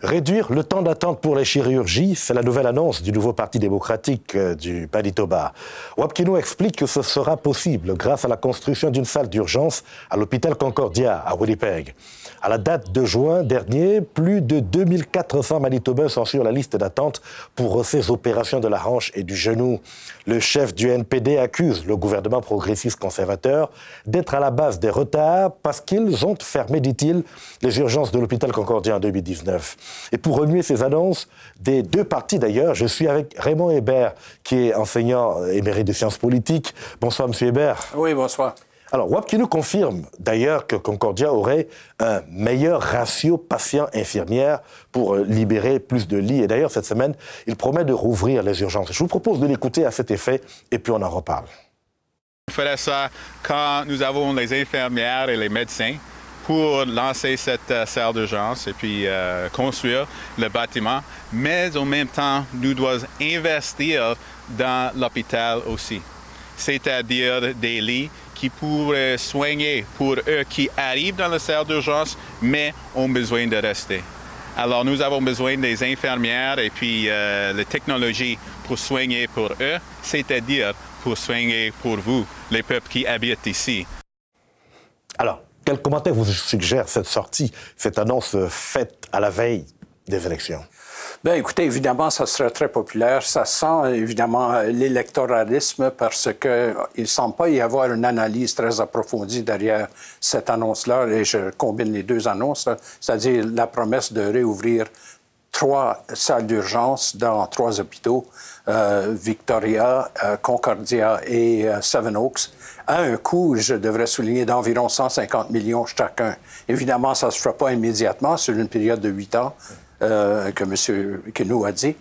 Réduire le temps d'attente pour les chirurgies, c'est la nouvelle annonce du nouveau Parti démocratique du Manitoba. Wab Kineau explique que ce sera possible grâce à la construction d'une salle d'urgence à l'hôpital Concordia à Winnipeg. À la date de juin dernier, plus de 2400 Manitobains sont sur la liste d'attente pour ces opérations de la hanche et du genou. Le chef du NPD accuse le gouvernement progressiste conservateur d'être à la base des retards parce qu'ils ont fermé, dit-il, les urgences de l'hôpital Concordia en 2019. Et pour remuer ces annonces, des deux partis d'ailleurs, je suis avec Raymond Hébert, qui est enseignant émérite de sciences politiques. Bonsoir, M. Hébert. Oui, bonsoir. Alors, Wab Kineau confirme d'ailleurs que Concordia aurait un meilleur ratio patient-infirmière pour libérer plus de lits. Et d'ailleurs, cette semaine, il promet de rouvrir les urgences. Je vous propose de l'écouter à cet effet et puis on en reparle. On ferait ça quand nous avons les infirmières et les médecins pour lancer cette salle d'urgence et puis construire le bâtiment. Mais en même temps, nous devons investir dans l'hôpital aussi, c'est-à-dire des lits qui pourraient soigner pour eux qui arrivent dans la salle d'urgence, mais ont besoin de rester. Alors, nous avons besoin des infirmières et puis la technologie pour soigner pour eux, c'est-à-dire pour soigner pour vous, les peuples qui habitent ici. Alors, quel commentaire vous suggère cette sortie, cette annonce faite à la veille des élections? Bien, écoutez, évidemment, ça serait très populaire. Ça sent, évidemment, l'électoralisme parce qu'il ne semble pas y avoir une analyse très approfondie derrière cette annonce-là. Et je combine les deux annonces, c'est-à-dire la promesse de réouvrir 3 salles d'urgence dans 3 hôpitaux, Victoria, Concordia et Seven Oaks, à un coût, je devrais souligner, d'environ 150 millions chacun. Évidemment, ça ne se fera pas immédiatement sur une période de 8 ans. Que M. Kineau a dit.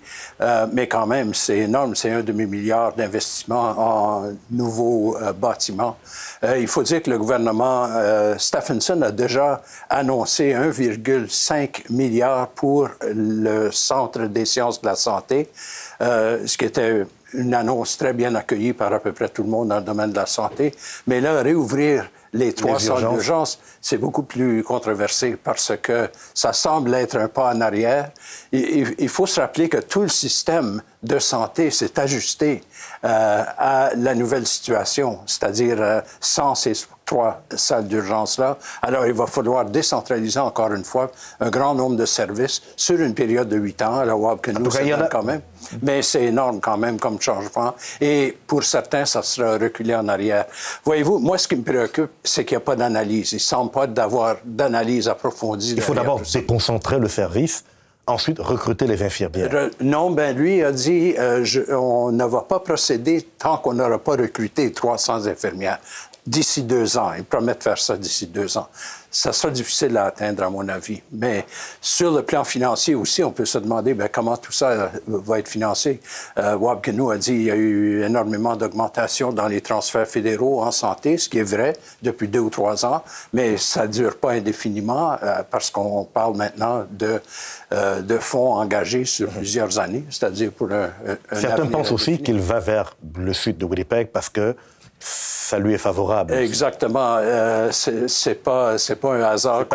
Mais quand même, c'est énorme. C'est un demi-milliard d'investissements en nouveaux bâtiments. Il faut dire que le gouvernement Stephenson a déjà annoncé 1,5 milliard pour le Centre des sciences de la santé, ce qui était une annonce très bien accueillie par à peu près tout le monde dans le domaine de la santé. Mais là, réouvrir les 3 salles d'urgence, c'est beaucoup plus controversé parce que ça semble être un pas en arrière. Il faut se rappeler que tout le système de santé s'est ajusté à la nouvelle situation, c'est-à-dire sans ces 3 salles d'urgence-là. Alors, il va falloir décentraliser encore une fois un grand nombre de services sur une période de 8 ans. Alors, Wab Kineau, ça donne quand même. Mais c'est énorme quand même comme changement. Et pour certains, ça sera reculé en arrière. Voyez-vous, moi, ce qui me préoccupe, c'est qu'il n'y a pas d'analyse. Il ne semble pas d'avoir d'analyse approfondie. Il faut d'abord déconcentrer le service, ensuite recruter les infirmières. Non, ben lui a dit on ne va pas procéder tant qu'on n'aura pas recruté 300 infirmières. D'ici 2 ans. Ils promettent de faire ça d'ici 2 ans. Ça sera difficile à atteindre, à mon avis. Mais sur le plan financier aussi, on peut se demander comment tout ça va être financé. Wab Kineau a dit qu'il y a eu énormément d'augmentation dans les transferts fédéraux en santé, ce qui est vrai depuis 2 ou 3 ans, mais ça ne dure pas indéfiniment parce qu'on parle maintenant de fonds engagés sur plusieurs années, c'est-à-dire pour un Certains pensent aussi qu'il va vers le sud de Winnipeg parce que ça lui est favorable. Exactement. C'est pas un hasard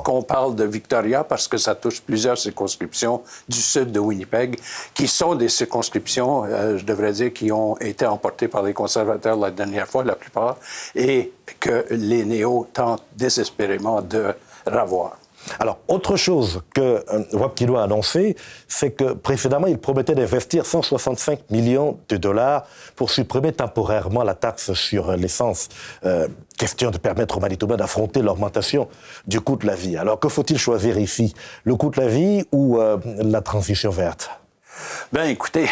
qu'on parle de Victoria parce que ça touche plusieurs circonscriptions du sud de Winnipeg qui sont des circonscriptions, je devrais dire, qui ont été emportées par les conservateurs la dernière fois, la plupart, et que les néos tentent désespérément de ravoir. Alors, autre chose que Wab Kineau a annoncé, c'est que précédemment, il promettait d'investir 165 millions de dollars pour supprimer temporairement la taxe sur l'essence. Question de permettre aux Manitobains d'affronter l'augmentation du coût de la vie. Alors, que faut-il choisir ici? Le coût de la vie ou la transition verte? Bien, écoutez,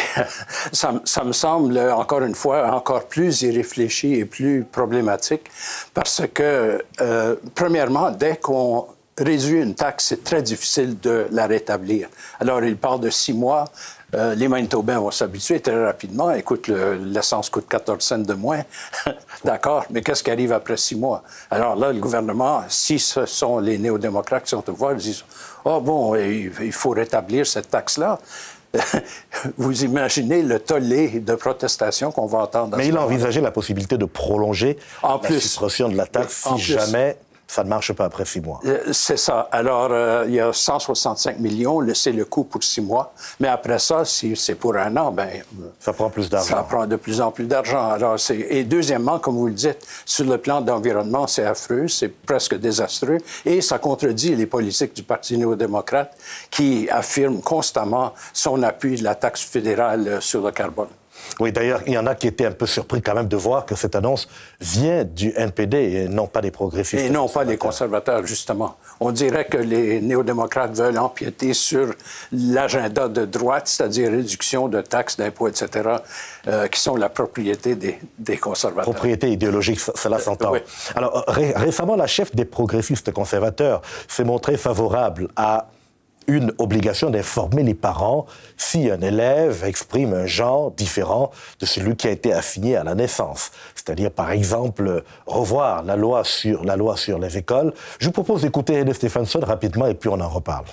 ça me semble, encore une fois, encore plus irréfléchi et plus problématique parce que, premièrement, dès qu'on réduit une taxe, c'est très difficile de la rétablir. Alors, il parle de 6 mois. Les Manitobains vont s'habituer très rapidement. Écoute, l'essence coûte 14 cents de moins. D'accord, mais qu'est-ce qui arrive après 6 mois? Alors là, le gouvernement, si ce sont les néo-démocrates qui sont au pouvoir, ils disent « Ah bon, il faut rétablir cette taxe-là ». Vous imaginez le tollé de protestation qu'on va entendre. Mais il a envisagé la possibilité de prolonger la suppression de la taxe si jamais ça ne marche pas après 6 mois. C'est ça. Alors, il y a 165 millions, c'est le coût pour 6 mois. Mais après ça, si c'est pour 1 an, bien... Ça prend plus d'argent. Ça prend de plus en plus d'argent. Alors, et deuxièmement, comme vous le dites, sur le plan d'environnement, c'est affreux, c'est presque désastreux. Et ça contredit les politiques du Parti néo-démocrate qui affirme constamment son appui de la taxe fédérale sur le carbone. Oui, d'ailleurs, il y en a qui étaient un peu surpris quand même de voir que cette annonce vient du NPD et non pas des progressistes. Et non pas des conservateurs, justement. On dirait que les néo-démocrates veulent empiéter sur l'agenda de droite, c'est-à-dire réduction de taxes, d'impôts, etc., qui sont la propriété des conservateurs. Propriété idéologique, cela s'entend. Oui. Alors, récemment, la chef des progressistes conservateurs s'est montrée favorable à une obligation d'informer les parents si un élève exprime un genre différent de celui qui a été assigné à la naissance. C'est-à-dire, par exemple, revoir la loi sur les écoles. Je vous propose d'écouter Heidi Stefansson rapidement et puis on en reparle.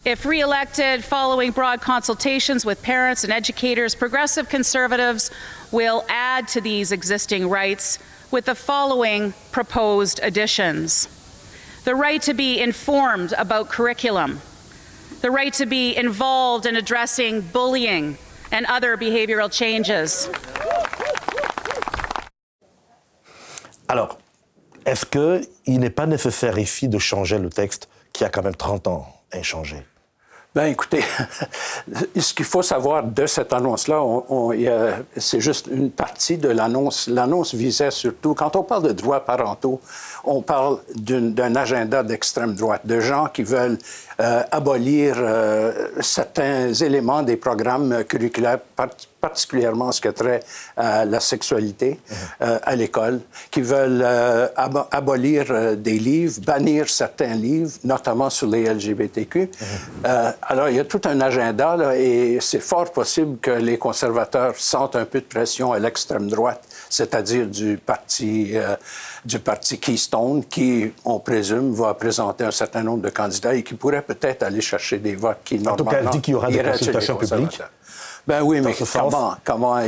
If re-elected, following broad consultations with parents and educators, progressive conservatives will add to these existing rights with the following proposed additions. The right to be informed about curriculum. The right to be involved in addressing bullying and other behavioral changes. Alors, est-ce qu'il n'est pas nécessaire ici de changer le texte qui a quand même 30 ans inchangé? Bien, écoutez, ce qu'il faut savoir de cette annonce-là, c'est juste une partie de l'annonce. L'annonce visait surtout, quand on parle de droits parentaux, on parle d'un agenda d'extrême droite, de gens qui veulent abolir certains éléments des programmes curriculaires, particulièrement ce qui a trait à la sexualité à l'école, qui veulent abolir des livres, bannir certains livres, notamment sur les LGBTQ. Alors, il y a tout un agenda, là, et c'est fort possible que les conservateurs sentent un peu de pression à l'extrême droite, c'est-à-dire du parti Keystone, qui, on présume, va présenter un certain nombre de candidats et qui pourrait peut-être aller chercher des votes qui, normalement... En tout cas, elle dit qu'il y aura des consultations publiques. Ben oui, mais comment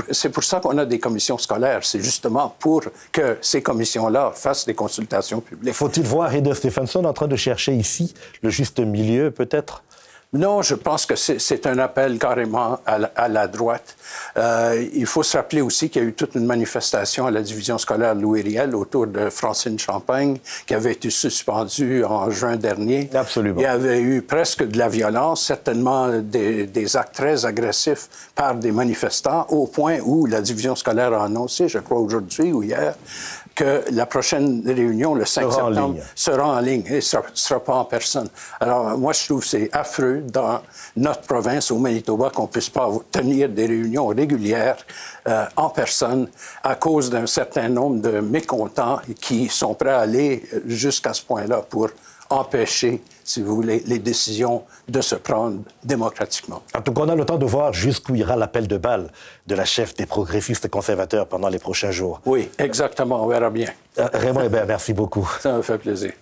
c'est pour ça qu'on a des commissions scolaires. C'est justement pour que ces commissions-là fassent des consultations publiques. Faut-il voir Heidi Stefansson en train de chercher ici le juste milieu, peut-être? Non, je pense que c'est un appel carrément à la droite. Il faut se rappeler aussi qu'il y a eu toute une manifestation à la division scolaire Louis Riel autour de Francine Champagne, qui avait été suspendue en juin dernier. Absolument. Il y avait eu presque de la violence, certainement des actes très agressifs par des manifestants, au point où la division scolaire a annoncé, je crois aujourd'hui ou hier, que la prochaine réunion, le 5 septembre, sera en ligne et ne sera pas en personne. Alors, moi, je trouve que c'est affreux dans notre province, au Manitoba, qu'on ne puisse pas tenir des réunions régulières en personne à cause d'un certain nombre de mécontents qui sont prêts à aller jusqu'à ce point-là pour empêcher, si vous voulez, les décisions de se prendre démocratiquement. En tout cas, on a le temps de voir jusqu'où ira l'appel de balle de la chef des progressistes conservateurs pendant les prochains jours. Oui, exactement, on verra bien. Raymond Hébert, merci beaucoup. Ça me fait plaisir.